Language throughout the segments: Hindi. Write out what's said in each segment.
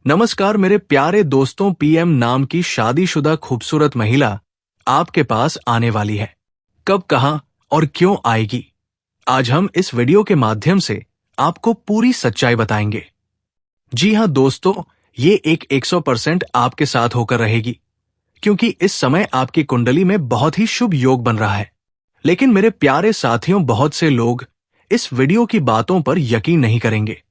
नमस्कार मेरे प्यारे दोस्तों, पीएम नाम की शादीशुदा खूबसूरत महिला आपके पास आने वाली है। कब, कहां और क्यों आएगी? आज हम इस वीडियो के माध्यम से आपको पूरी सच्चाई बताएंगे। जी हां दोस्तों, ये एक 100% आपके साथ होकर रहेगी, क्योंकि इस समय आपकी कुंडली में बहुत ही शुभ योग बन रहा है। लेकिन मेरे प्यारे साथियों, बहुत से लोग इस वीडियो की बातों पर यकीन नहीं करेंगे।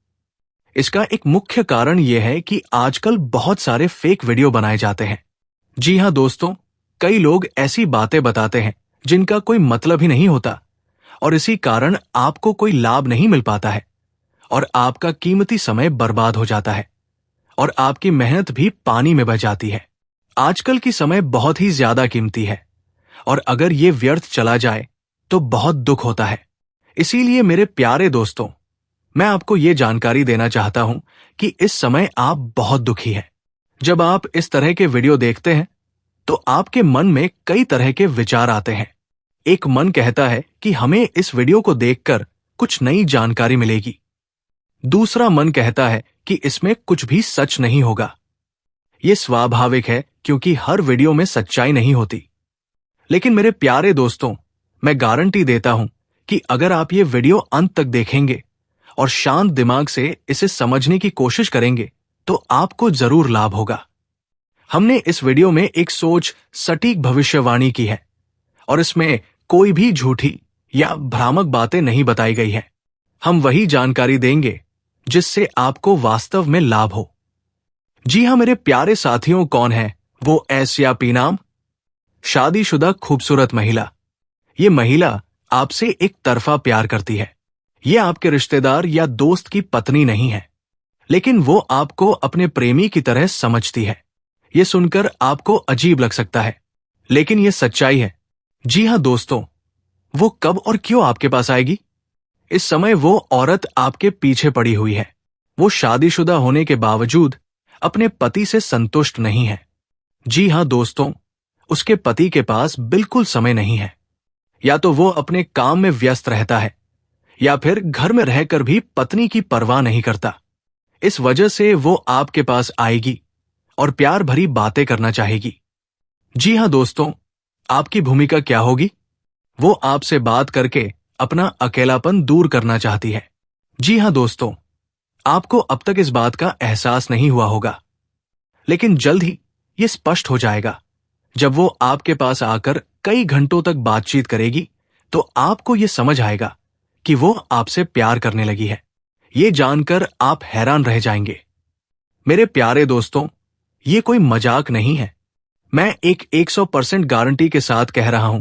इसका एक मुख्य कारण यह है कि आजकल बहुत सारे फेक वीडियो बनाए जाते हैं। जी हां दोस्तों, कई लोग ऐसी बातें बताते हैं जिनका कोई मतलब ही नहीं होता, और इसी कारण आपको कोई लाभ नहीं मिल पाता है और आपका कीमती समय बर्बाद हो जाता है और आपकी मेहनत भी पानी में बह जाती है। आजकल की समय बहुत ही ज्यादा कीमती है और अगर ये व्यर्थ चला जाए तो बहुत दुख होता है। इसीलिए मेरे प्यारे दोस्तों, मैं आपको ये जानकारी देना चाहता हूं कि इस समय आप बहुत दुखी हैं। जब आप इस तरह के वीडियो देखते हैं तो आपके मन में कई तरह के विचार आते हैं। एक मन कहता है कि हमें इस वीडियो को देखकर कुछ नई जानकारी मिलेगी। दूसरा मन कहता है कि इसमें कुछ भी सच नहीं होगा। ये स्वाभाविक है, क्योंकि हर वीडियो में सच्चाई नहीं होती। लेकिन मेरे प्यारे दोस्तों, मैं गारंटी देता हूं कि अगर आप ये वीडियो अंत तक देखेंगे और शांत दिमाग से इसे समझने की कोशिश करेंगे तो आपको जरूर लाभ होगा। हमने इस वीडियो में एक सटीक भविष्यवाणी की है और इसमें कोई भी झूठी या भ्रामक बातें नहीं बताई गई है। हम वही जानकारी देंगे जिससे आपको वास्तव में लाभ हो। जी हां मेरे प्यारे साथियों, कौन है वो एस या पी नाम? शादीशुदा खूबसूरत महिला। ये महिला आपसे एक तरफा प्यार करती है। ये आपके रिश्तेदार या दोस्त की पत्नी नहीं है, लेकिन वो आपको अपने प्रेमी की तरह समझती है। ये सुनकर आपको अजीब लग सकता है, लेकिन ये सच्चाई है। जी हां दोस्तों, वो कब और क्यों आपके पास आएगी? इस समय वो औरत आपके पीछे पड़ी हुई है। वो शादीशुदा होने के बावजूद अपने पति से संतुष्ट नहीं है। जी हां दोस्तों, उसके पति के पास बिल्कुल समय नहीं है। या तो वो अपने काम में व्यस्त रहता है या फिर घर में रहकर भी पत्नी की परवाह नहीं करता। इस वजह से वो आपके पास आएगी और प्यार भरी बातें करना चाहेगी। जी हां दोस्तों, आपकी भूमिका क्या होगी? वो आपसे बात करके अपना अकेलापन दूर करना चाहती है। जी हां दोस्तों, आपको अब तक इस बात का एहसास नहीं हुआ होगा, लेकिन जल्द ही ये स्पष्ट हो जाएगा। जब वो आपके पास आकर कई घंटों तक बातचीत करेगी तो आपको ये समझ आएगा कि वो आपसे प्यार करने लगी है। ये जानकर आप हैरान रह जाएंगे। मेरे प्यारे दोस्तों, ये कोई मजाक नहीं है। मैं एक 100% गारंटी के साथ कह रहा हूं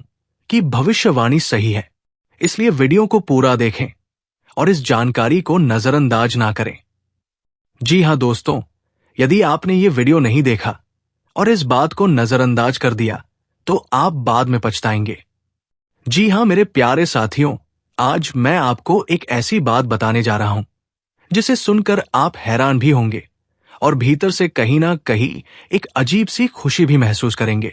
कि भविष्यवाणी सही है। इसलिए वीडियो को पूरा देखें और इस जानकारी को नजरअंदाज ना करें। जी हां दोस्तों, यदि आपने ये वीडियो नहीं देखा और इस बात को नजरअंदाज कर दिया तो आप बाद में पछताएंगे। जी हां मेरे प्यारे साथियों, आज मैं आपको एक ऐसी बात बताने जा रहा हूं जिसे सुनकर आप हैरान भी होंगे और भीतर से कहीं ना कहीं एक अजीब सी खुशी भी महसूस करेंगे।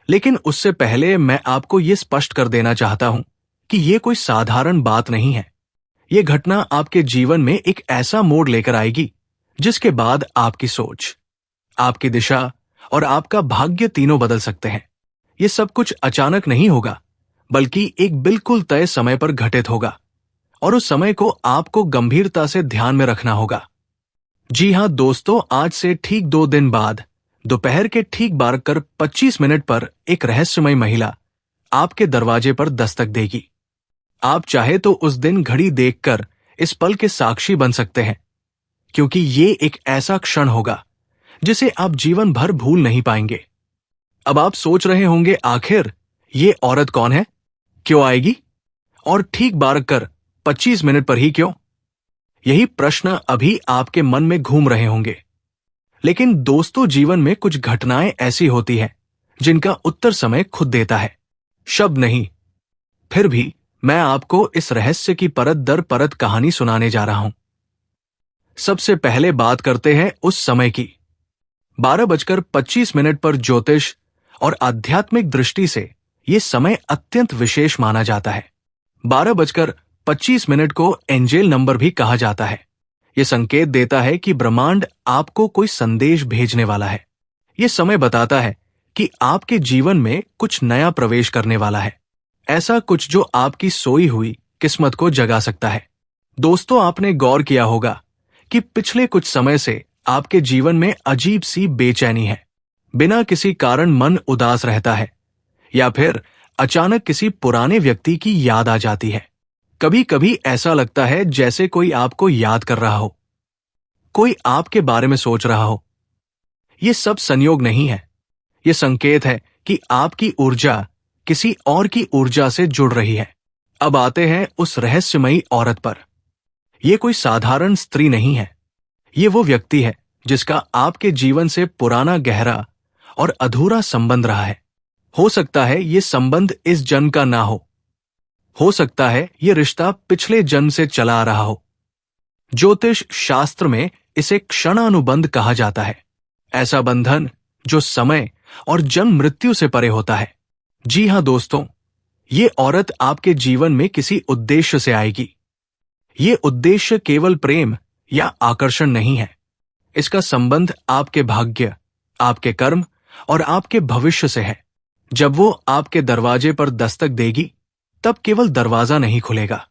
लेकिन उससे पहले मैं आपको यह स्पष्ट कर देना चाहता हूं कि यह कोई साधारण बात नहीं है। यह घटना आपके जीवन में एक ऐसा मोड़ लेकर आएगी जिसके बाद आपकी सोच, आपकी दिशा और आपका भाग्य तीनों बदल सकते हैं। यह सब कुछ अचानक नहीं होगा, बल्कि एक बिल्कुल तय समय पर घटित होगा और उस समय को आपको गंभीरता से ध्यान में रखना होगा। जी हां दोस्तों, आज से ठीक 2 दिन बाद दोपहर के ठीक 12:25 पर एक रहस्यमय महिला आपके दरवाजे पर दस्तक देगी। आप चाहे तो उस दिन घड़ी देखकर इस पल के साक्षी बन सकते हैं, क्योंकि ये एक ऐसा क्षण होगा जिसे आप जीवन भर भूल नहीं पाएंगे। अब आप सोच रहे होंगे, आखिर ये औरत कौन है, क्यों आएगी और ठीक 12:25 पर ही क्यों? यही प्रश्न अभी आपके मन में घूम रहे होंगे। लेकिन दोस्तों, जीवन में कुछ घटनाएं ऐसी होती हैं जिनका उत्तर समय खुद देता है, शब्द नहीं। फिर भी मैं आपको इस रहस्य की परत दर परत कहानी सुनाने जा रहा हूं। सबसे पहले बात करते हैं उस समय की। 12:25 पर ज्योतिष और आध्यात्मिक दृष्टि से यह समय अत्यंत विशेष माना जाता है। 12:25 को एंजेल नंबर भी कहा जाता है। ये संकेत देता है कि ब्रह्मांड आपको कोई संदेश भेजने वाला है। ये समय बताता है कि आपके जीवन में कुछ नया प्रवेश करने वाला है, ऐसा कुछ जो आपकी सोई हुई किस्मत को जगा सकता है। दोस्तों, आपने गौर किया होगा कि पिछले कुछ समय से आपके जीवन में अजीब सी बेचैनी है। बिना किसी कारण मन उदास रहता है या फिर अचानक किसी पुराने व्यक्ति की याद आ जाती है। कभी कभी ऐसा लगता है जैसे कोई आपको याद कर रहा हो, कोई आपके बारे में सोच रहा हो। ये सब संयोग नहीं है, ये संकेत है कि आपकी ऊर्जा किसी और की ऊर्जा से जुड़ रही है। अब आते हैं उस रहस्यमयी औरत पर। ये कोई साधारण स्त्री नहीं है, ये वो व्यक्ति है जिसका आपके जीवन से पुराना गहरा और अधूरा संबंध रहा है। हो सकता है ये संबंध इस जन्म का ना हो सकता है ये रिश्ता पिछले जन्म से चला आ रहा हो। ज्योतिष शास्त्र में इसे क्षणानुबंध कहा जाता है, ऐसा बंधन जो समय और जन्म मृत्यु से परे होता है। जी हां दोस्तों, ये औरत आपके जीवन में किसी उद्देश्य से आएगी। ये उद्देश्य केवल प्रेम या आकर्षण नहीं है, इसका संबंध आपके भाग्य, आपके कर्म और आपके भविष्य से है। जब वो आपके दरवाजे पर दस्तक देगी, तब केवल दरवाजा नहीं खुलेगा,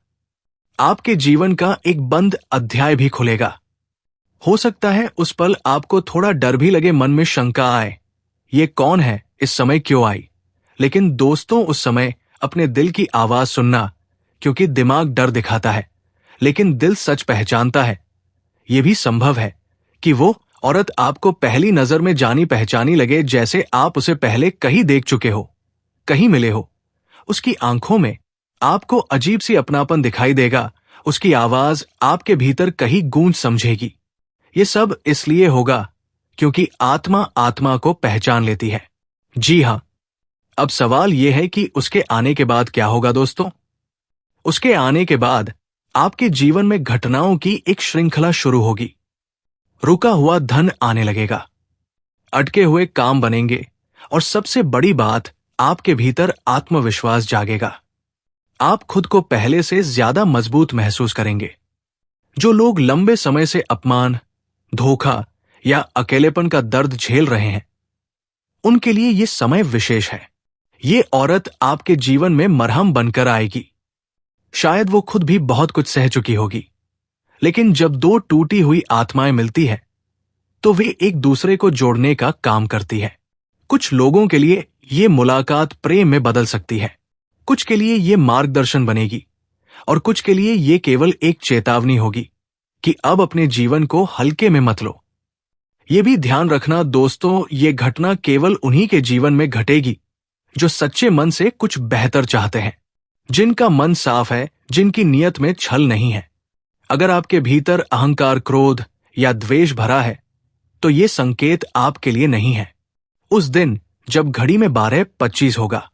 आपके जीवन का एक बंद अध्याय भी खुलेगा। हो सकता है उस पल आपको थोड़ा डर भी लगे, मन में शंका आए, ये कौन है, इस समय क्यों आई? लेकिन दोस्तों, उस समय अपने दिल की आवाज सुनना, क्योंकि दिमाग डर दिखाता है लेकिन दिल सच पहचानता है। यह भी संभव है कि वो औरत आपको पहली नजर में जानी पहचानी लगे, जैसे आप उसे पहले कहीं देख चुके हो, कहीं मिले हो। उसकी आंखों में आपको अजीब सी अपनापन दिखाई देगा, उसकी आवाज आपके भीतर कहीं गूंज समझेगी। ये सब इसलिए होगा क्योंकि आत्मा आत्मा को पहचान लेती है। जी हां, अब सवाल यह है कि उसके आने के बाद क्या होगा दोस्तों? उसके आने के बाद आपके जीवन में घटनाओं की एक श्रृंखला शुरू होगी। रुका हुआ धन आने लगेगा, अटके हुए काम बनेंगे और सबसे बड़ी बात, आपके भीतर आत्मविश्वास जागेगा। आप खुद को पहले से ज्यादा मजबूत महसूस करेंगे। जो लोग लंबे समय से अपमान, धोखा या अकेलेपन का दर्द झेल रहे हैं, उनके लिए यह समय विशेष है। ये औरत आपके जीवन में मरहम बनकर आएगी। शायद वो खुद भी बहुत कुछ सह चुकी होगी, लेकिन जब दो टूटी हुई आत्माएं मिलती है तो वे एक दूसरे को जोड़ने का काम करती है। कुछ लोगों के लिए ये मुलाकात प्रेम में बदल सकती है, कुछ के लिए ये मार्गदर्शन बनेगी और कुछ के लिए ये केवल एक चेतावनी होगी कि अब अपने जीवन को हल्के में मत लो। ये भी ध्यान रखना दोस्तों, ये घटना केवल उन्हीं के जीवन में घटेगी जो सच्चे मन से कुछ बेहतर चाहते हैं, जिनका मन साफ है, जिनकी नीयत में छल नहीं है। अगर आपके भीतर अहंकार, क्रोध या द्वेष भरा है तो ये संकेत आपके लिए नहीं है। उस दिन जब घड़ी में 12:25 होगा,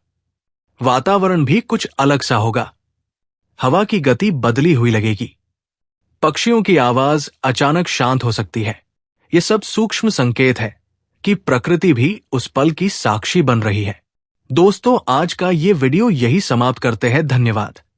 वातावरण भी कुछ अलग सा होगा। हवा की गति बदली हुई लगेगी, पक्षियों की आवाज अचानक शांत हो सकती है। ये सब सूक्ष्म संकेत है कि प्रकृति भी उस पल की साक्षी बन रही है। दोस्तों, आज का ये वीडियो यही समाप्त करते हैं। धन्यवाद।